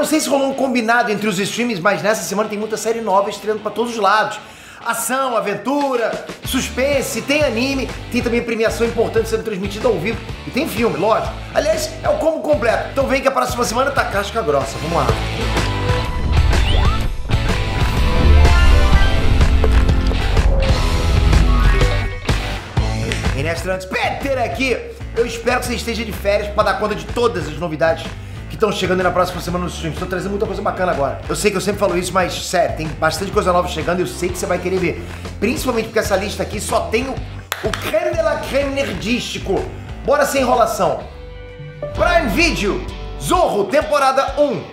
não sei se rolou um combinado entre os streams, mas nessa semana tem muita série nova estreando pra todos os lados. Ação, aventura, suspense, tem anime, tem também premiação importante sendo transmitida ao vivo e tem filme, lógico. Aliás, é o combo completo. Então vem que a próxima semana tá casca grossa. Vamos lá. Inestrantes, Peter aqui. Eu espero que você esteja de férias pra dar conta de todas as novidades que estão chegando aí na próxima semana nos streams. Estou trazendo muita coisa bacana agora. Eu sei que eu sempre falo isso, mas sério, tem bastante coisa nova chegando e eu sei que você vai querer ver. Principalmente porque essa lista aqui só tem o creme de la creme nerdístico. Bora sem enrolação. Prime Video, Zorro, temporada 1.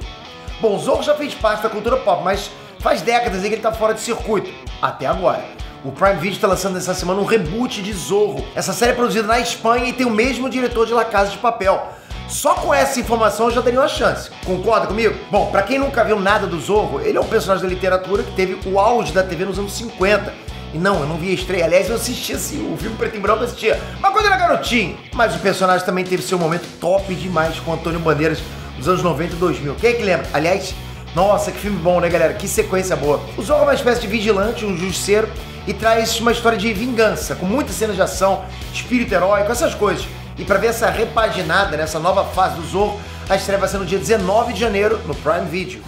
Bom, Zorro já fez parte da cultura pop, mas faz décadas aí que ele tá fora de circuito. Até agora. O Prime Video está lançando nessa semana um reboot de Zorro. Essa série é produzida na Espanha e tem o mesmo diretor de La Casa de Papel. Só com essa informação eu já daria uma chance. Concorda comigo? Bom, pra quem nunca viu nada do Zorro, ele é um personagem da literatura que teve o auge da TV nos anos 50. E não, eu não vi a estreia. Aliás, eu assisti assim, o filme preto e branco eu assistia. Mas quando eu era garotinho. Mas o personagem também teve seu momento top demais com Antônio Bandeiras nos anos 90 e 2000. Quem é que lembra? Aliás, nossa, que filme bom, né, galera? Que sequência boa. O Zorro é uma espécie de vigilante, um justiceiro, e traz uma história de vingança, com muitas cenas de ação, espírito heróico, essas coisas. E pra ver essa repaginada nessa nova fase do Zorro, a estreia vai ser no dia 19 de janeiro no Prime Video.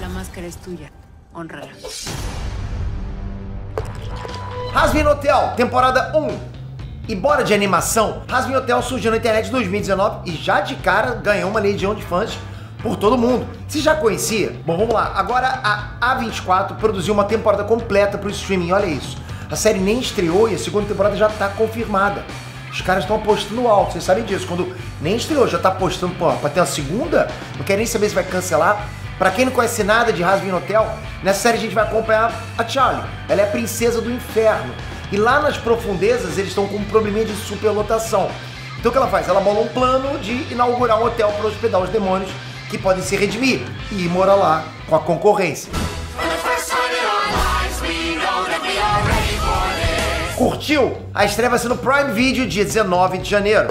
A máscara é tua, honra-la. Hazbin Hotel, temporada 1. E bora de animação, Hazbin Hotel surgiu na internet em 2019 e já de cara ganhou uma legião de fãs por todo mundo. Você já conhecia? Bom, vamos lá. Agora a A24 produziu uma temporada completa pro streaming, olha isso. A série nem estreou e a segunda temporada já tá confirmada. Os caras estão apostando alto, vocês sabem disso. Quando nem estreou, já tá apostando, pô, pra ter uma segunda, não quer nem saber se vai cancelar. Pra quem não conhece nada de Hazbin Hotel, nessa série a gente vai acompanhar a Charlie. Ela é a princesa do inferno. E lá nas profundezas eles estão com um probleminha de superlotação. Então o que ela faz? Ela bola um plano de inaugurar um hotel para hospedar os demônios que podem se redimir e ir morar lá com a concorrência. Curtiu? A estreia vai ser no Prime Video dia 19 de janeiro.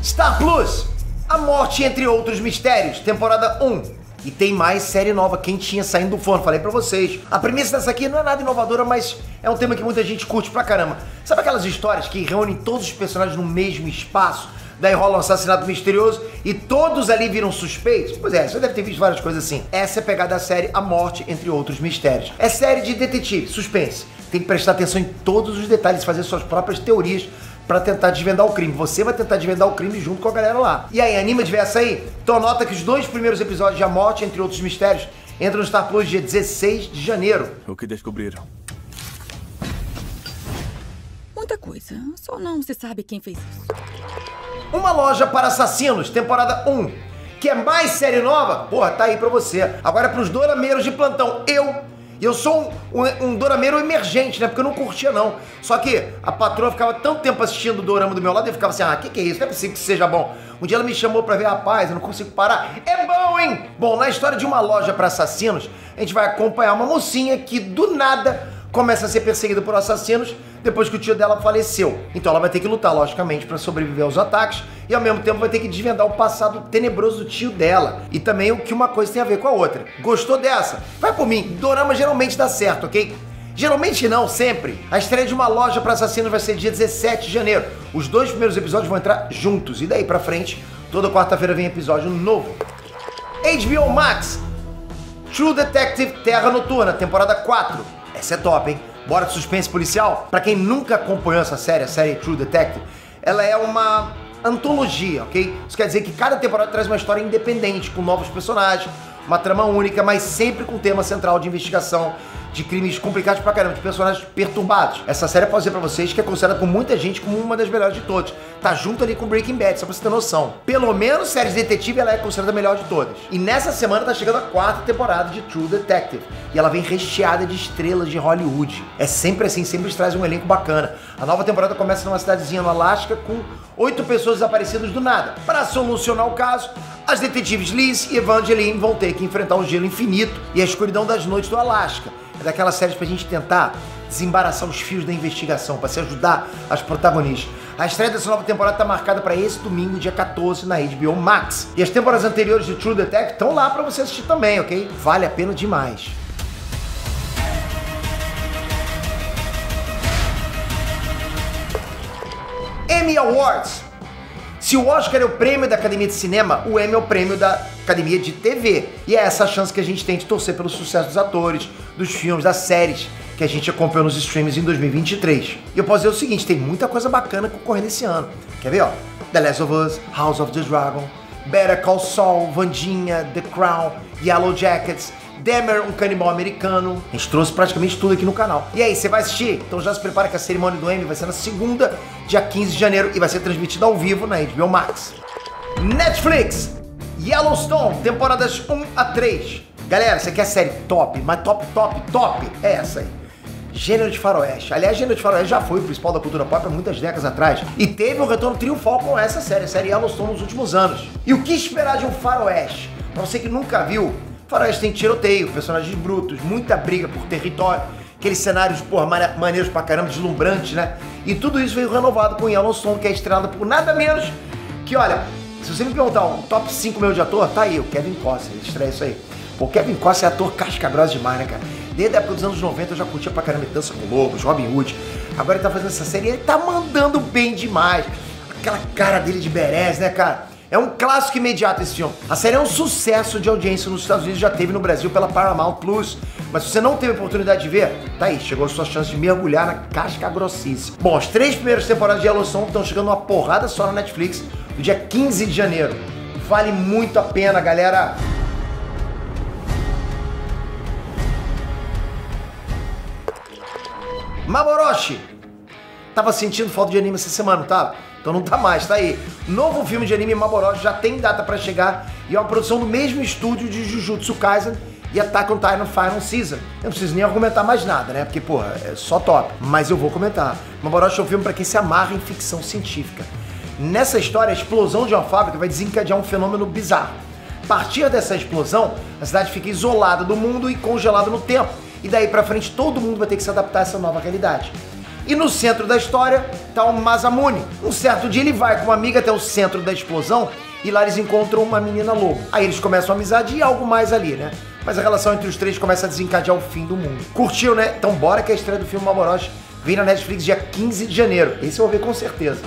Star Plus, A Morte Entre Outros Mistérios, temporada 1. E tem mais série nova, quentinha, saindo do forno, falei pra vocês. A premissa dessa aqui não é nada inovadora, mas é um tema que muita gente curte pra caramba. Sabe aquelas histórias que reúnem todos os personagens no mesmo espaço? Daí rola um assassinato misterioso e todos ali viram suspeitos? Pois é, você deve ter visto várias coisas assim. Essa é a pegada da série A Morte Entre Outros Mistérios. É série de detetive, suspense. Tem que prestar atenção em todos os detalhes, fazer suas próprias teorias pra tentar desvendar o crime. Você vai tentar desvendar o crime junto com a galera lá. E aí, anima de ver essa aí? Então anota que os 2 primeiros episódios de A Morte Entre Outros Mistérios entram no Star Plus dia 16 de janeiro. O que descobriram? Muita coisa, só não se sabe quem fez isso. Uma Loja para Assassinos, temporada 1. Quer mais série nova? Porra, tá aí pra você. Agora é pros dorameiros de plantão. Eu sou um dorameiro emergente, né? Porque eu não curtia, não. Só que a patroa ficava tanto tempo assistindo o dorama do meu lado e eu ficava assim, que é isso? Não é possível que seja bom. Um dia ela me chamou pra ver, rapaz, eu não consigo parar. É bom, hein? Bom, na história de Uma Loja para Assassinos, a gente vai acompanhar uma mocinha que, do nada, começa a ser perseguida por assassinos depois que o tio dela faleceu. Então ela vai ter que lutar, logicamente, para sobreviver aos ataques e ao mesmo tempo vai ter que desvendar o passado tenebroso do tio dela. E também o que uma coisa tem a ver com a outra. Gostou dessa? Vai por mim, dorama geralmente dá certo, ok? Geralmente não, sempre. A estreia de Uma Loja para Assassinos vai ser dia 17 de janeiro. Os 2 primeiros episódios vão entrar juntos e daí pra frente, toda quarta-feira vem episódio novo. HBO Max, True Detective Terra Noturna, temporada 4. Essa é top, hein? Bora de suspense policial? Pra quem nunca acompanhou essa série, a série True Detective, ela é uma antologia, ok? Isso quer dizer que cada temporada traz uma história independente, com novos personagens, uma trama única, mas sempre com tema central de investigação de crimes complicados pra caramba, de personagens perturbados. Essa série pode dizer pra vocês que é considerada por muita gente como uma das melhores de todas. Tá junto ali com Breaking Bad, só pra você ter noção. Pelo menos, série de detetive, ela é considerada a melhor de todas. E nessa semana tá chegando a 4ª temporada de True Detective. E ela vem recheada de estrelas de Hollywood. É sempre assim, sempre traz um elenco bacana. A nova temporada começa numa cidadezinha no Alasca com 8 pessoas desaparecidas do nada. Para solucionar o caso, as detetives Liz e Evangeline vão ter que enfrentar o gelo infinito e a escuridão das noites do Alasca. É daquelas séries pra gente tentar desembaraçar os fios da investigação, para se ajudar as protagonistas. A estreia dessa nova temporada está marcada para esse domingo, dia 14, na HBO Max. E as temporadas anteriores de True Detective estão lá para você assistir também, ok? Vale a pena demais. Emmy Awards. Se o Oscar é o prêmio da Academia de Cinema, o Emmy é o prêmio da Academia de TV. E é essa a chance que a gente tem de torcer pelo sucesso dos atores, dos filmes, das séries que a gente acompanhou nos streams em 2023. E eu posso dizer o seguinte, tem muita coisa bacana concorrendo esse ano. Quer ver, ó? The Last of Us, House of the Dragon, Better Call Saul, Wandinha, The Crown, Yellow Jackets, Dahmer, um canibal americano. A gente trouxe praticamente tudo aqui no canal. E aí, você vai assistir? Então já se prepara que a cerimônia do Emmy vai ser na segunda, dia 15 de janeiro, e vai ser transmitida ao vivo na HBO Max. Netflix, Yellowstone, temporadas 1 a 3. Galera, você quer série top, mas top, é essa aí. Gênero de faroeste. Aliás, gênero de faroeste já foi o principal da cultura pop há muitas décadas atrás. E teve um retorno triunfal com essa série, a série Yellowstone, nos últimos anos. E o que esperar de um faroeste? Pra você que nunca viu, faroeste tem tiroteio, personagens brutos, muita briga por território, aqueles cenários, porra, maneiros pra caramba, deslumbrantes, né? E tudo isso veio renovado com Yellowstone, que é estrelada por nada menos que, olha, se você me perguntar um top 5 meu de ator, tá aí, o Kevin Costner, ele estreia isso aí. Pô, o Kevin Costner é ator casca grossa demais, né, cara? Desde a época dos anos 90 eu já curtia pra caramba Dança com Lobos, Robin Hood. Agora ele tá fazendo essa série e ele tá mandando bem demais. Aquela cara dele de badass, né, cara? É um clássico imediato esse filme. A série é um sucesso de audiência nos Estados Unidos, já teve no Brasil pela Paramount Plus. Mas se você não teve a oportunidade de ver, tá aí, chegou a sua chance de mergulhar na casca grossíssima. Bom, as 3 primeiras temporadas de Yellowstone estão chegando uma porrada só na Netflix, no dia 15 de janeiro. Vale muito a pena, galera. Maboroshi! Tava sentindo falta de anime essa semana, não tava? Então não tá mais, tá aí. Novo filme de anime Maboroshi já tem data pra chegar e é uma produção do mesmo estúdio de Jujutsu Kaisen e Attack on Titan Final Season. Eu não preciso nem argumentar mais nada, né? Porque, porra, é só top. Mas eu vou comentar. Maboroshi é um filme pra quem se amarra em ficção científica. Nessa história, a explosão de uma fábrica vai desencadear um fenômeno bizarro. A partir dessa explosão, a cidade fica isolada do mundo e congelada no tempo. E daí pra frente todo mundo vai ter que se adaptar a essa nova realidade. E no centro da história tá o Masamune. Um certo dia ele vai com uma amiga até o centro da explosão e lá eles encontram uma menina lobo. Aí eles começam a amizade e algo mais ali, né? Mas a relação entre os três começa a desencadear o fim do mundo. Curtiu, né? Então bora que a estreia do filme Maboroshi vem na Netflix dia 15 de janeiro. Esse eu vou ver com certeza.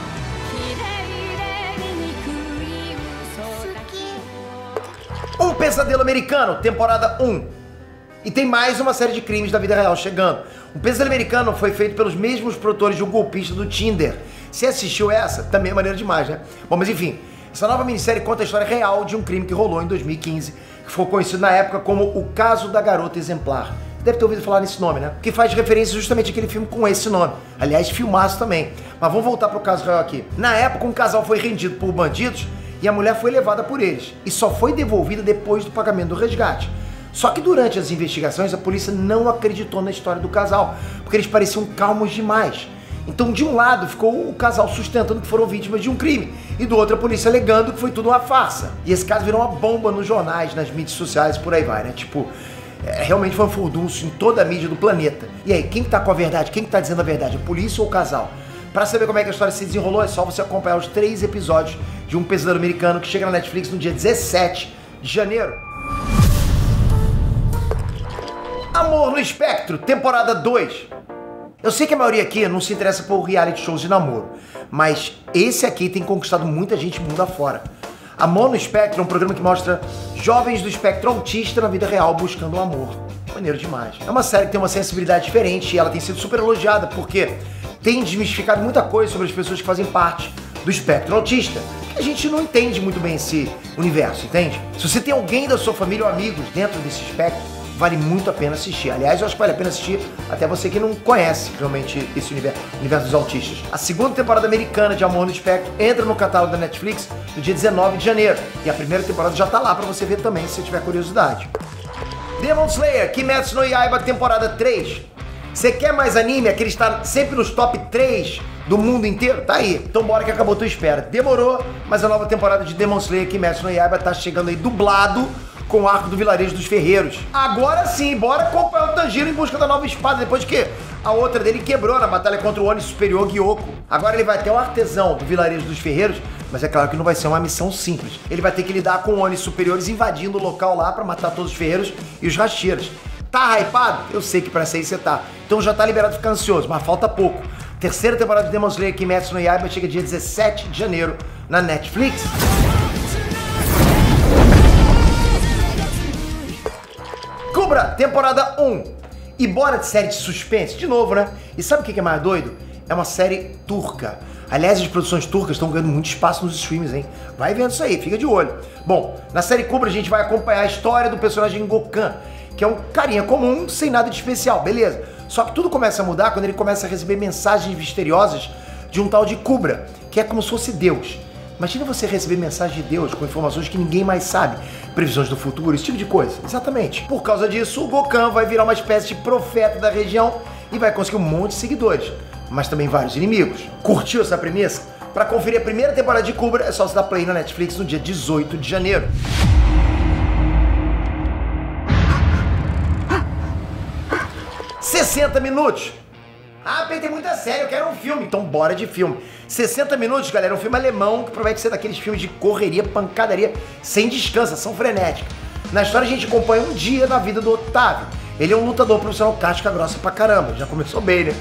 Um Pesadelo Americano, temporada 1. E tem mais uma série de crimes da vida real chegando. Um Pesadelo Americano foi feito pelos mesmos produtores de O Golpista do Tinder. Se assistiu essa, também é maneiro demais, né? Bom, mas enfim, essa nova minissérie conta a história real de um crime que rolou em 2015, que ficou conhecido na época como O Caso da Garota Exemplar. Deve ter ouvido falar nesse nome, né? Que faz referência justamente àquele filme com esse nome. Aliás, filmaço também. Mas vamos voltar pro caso real aqui. Na época, um casal foi rendido por bandidos e a mulher foi levada por eles. E só foi devolvida depois do pagamento do resgate. Só que durante as investigações, a polícia não acreditou na história do casal, porque eles pareciam calmos demais. Então, de um lado, ficou o casal sustentando que foram vítimas de um crime, e do outro, a polícia alegando que foi tudo uma farsa. E esse caso virou uma bomba nos jornais, nas mídias sociais, por aí vai, né? Tipo, realmente foi um furdunço em toda a mídia do planeta. E aí, quem tá com a verdade? Quem tá dizendo a verdade? A polícia ou o casal? Pra saber como é que a história se desenrolou, é só você acompanhar os 3 episódios de Um Pesadelo Americano, que chega na Netflix no dia 17 de janeiro. Amor no Espectro, temporada 2. Eu sei que a maioria aqui não se interessa por reality shows de namoro, mas esse aqui tem conquistado muita gente mundo afora. Amor no Espectro é um programa que mostra jovens do espectro autista na vida real buscando o amor. Maneiro demais. É uma série que tem uma sensibilidade diferente e ela tem sido super elogiada porque tem desmistificado muita coisa sobre as pessoas que fazem parte do espectro autista. Que a gente não entende muito bem esse universo, entende? Se você tem alguém da sua família ou amigos dentro desse espectro, vale muito a pena assistir. Aliás, eu acho que vale a pena assistir até você que não conhece realmente esse universo dos autistas. A segunda temporada americana de Amor no Espectro entra no catálogo da Netflix no dia 19 de janeiro. E a primeira temporada já tá lá pra você ver também, se você tiver curiosidade. Demon Slayer, Kimetsu no Yaiba, temporada 3. Você quer mais anime? Aquele está sempre nos top 3 do mundo inteiro? Tá aí. Então bora que acabou a tua espera. Demorou, mas a nova temporada de Demon Slayer, Kimetsu no Yaiba tá chegando aí dublado, com o arco do Vilarejo dos Ferreiros. Agora sim, bora acompanhar o Tanjiro em busca da nova espada, depois que a outra dele quebrou na batalha contra o Oni Superior Gyoko. Agora ele vai ter o artesão do Vilarejo dos Ferreiros, mas é claro que não vai ser uma missão simples. Ele vai ter que lidar com Oni Superiores invadindo o local lá pra matar todos os ferreiros e os rasteiros. Tá hypado? Eu sei que pra essa aí você tá. Então já tá liberado de ficar ansioso, mas falta pouco. Terceira temporada de Demon Slayer Kimetsu no Yaiba chega dia 17 de janeiro na Netflix. Cobra, temporada 1. E bora de série de suspense, de novo, né? E sabe o que é mais doido? É uma série turca. Aliás, as produções turcas estão ganhando muito espaço nos streams, hein? Vai vendo isso aí, fica de olho. Bom, na série Cobra a gente vai acompanhar a história do personagem Gokan, que é um carinha comum, sem nada de especial, beleza? Só que tudo começa a mudar quando ele começa a receber mensagens misteriosas de um tal de Cobra, que é como se fosse Deus. Imagina você receber mensagem de Deus com informações que ninguém mais sabe, previsões do futuro, esse tipo de coisa. Exatamente. Por causa disso, o Gokan vai virar uma espécie de profeta da região e vai conseguir um monte de seguidores, mas também vários inimigos. Curtiu essa premissa? Para conferir a primeira temporada de Cobra, é só você dar play na Netflix no dia 18 de janeiro. ...60 minutos. Ah, tem muita série, eu quero um filme. Então bora de filme. 60 minutos, galera, um filme alemão que promete ser daqueles filmes de correria, pancadaria, sem descanso, ação frenética. Na história a gente acompanha um dia na vida do Otávio. Ele é um lutador profissional casca grossa pra caramba, já começou bem, né?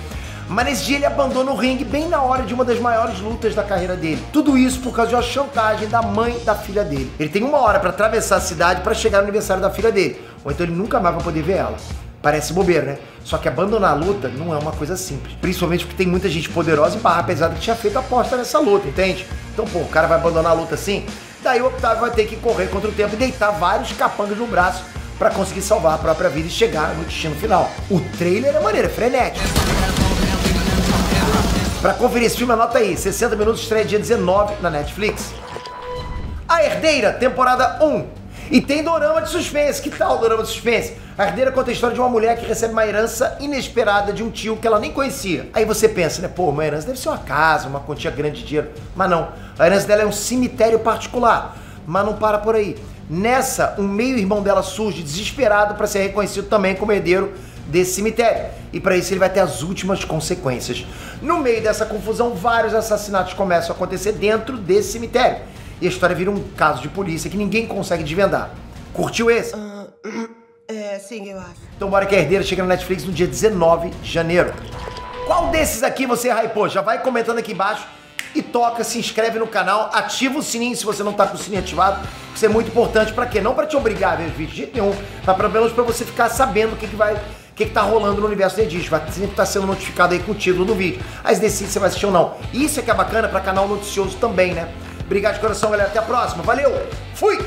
Mas nesse dia ele abandona o ringue bem na hora de uma das maiores lutas da carreira dele. Tudo isso por causa de uma chantagem da mãe da filha dele. Ele tem 1 hora pra atravessar a cidade pra chegar no aniversário da filha dele, ou então ele nunca mais vai poder ver ela. Parece bobeira, né? Só que abandonar a luta não é uma coisa simples. Principalmente porque tem muita gente poderosa e barra pesada que tinha feito aposta nessa luta, entende? Então, pô, o cara vai abandonar a luta assim? Daí o Otávio vai ter que correr contra o tempo e deitar vários capangas no braço pra conseguir salvar a própria vida e chegar no destino final. O trailer é maneiro, é frenético. Pra conferir esse filme, anota aí. 60 minutos, estreia dia 19 na Netflix. A Herdeira, temporada 1. E tem dorama de suspense. Que tal o dorama de suspense? A Herdeira conta a história de uma mulher que recebe uma herança inesperada de um tio que ela nem conhecia. Aí você pensa, né? Pô, uma herança deve ser uma casa, uma quantia grande de dinheiro. Mas não. A herança dela é um cemitério particular. Mas não para por aí. Nessa, um meio-irmão dela surge desesperado para ser reconhecido também como herdeiro desse cemitério. E para isso ele vai ter as últimas consequências. No meio dessa confusão, vários assassinatos começam a acontecer dentro desse cemitério. E a história vira um caso de polícia que ninguém consegue desvendar. Curtiu esse? Sim, eu acho. Então bora que a Herdeira chega na Netflix no dia 19 de janeiro. Qual desses aqui você hypou? Já vai comentando aqui embaixo e toca, se inscreve no canal, ativa o sininho se você não tá com o sininho ativado. Isso é muito importante pra quê? Não pra te obrigar a ver os vídeos de jeito nenhum, mas pelo menos pra você ficar sabendo o que tá rolando no universo do Edith. Vai sempre estar sendo notificado aí com o título do vídeo. Aí você decide se você vai assistir ou não. Isso é que é bacana pra canal noticioso também, né? Obrigado de coração, galera. Até a próxima. Valeu! Fui!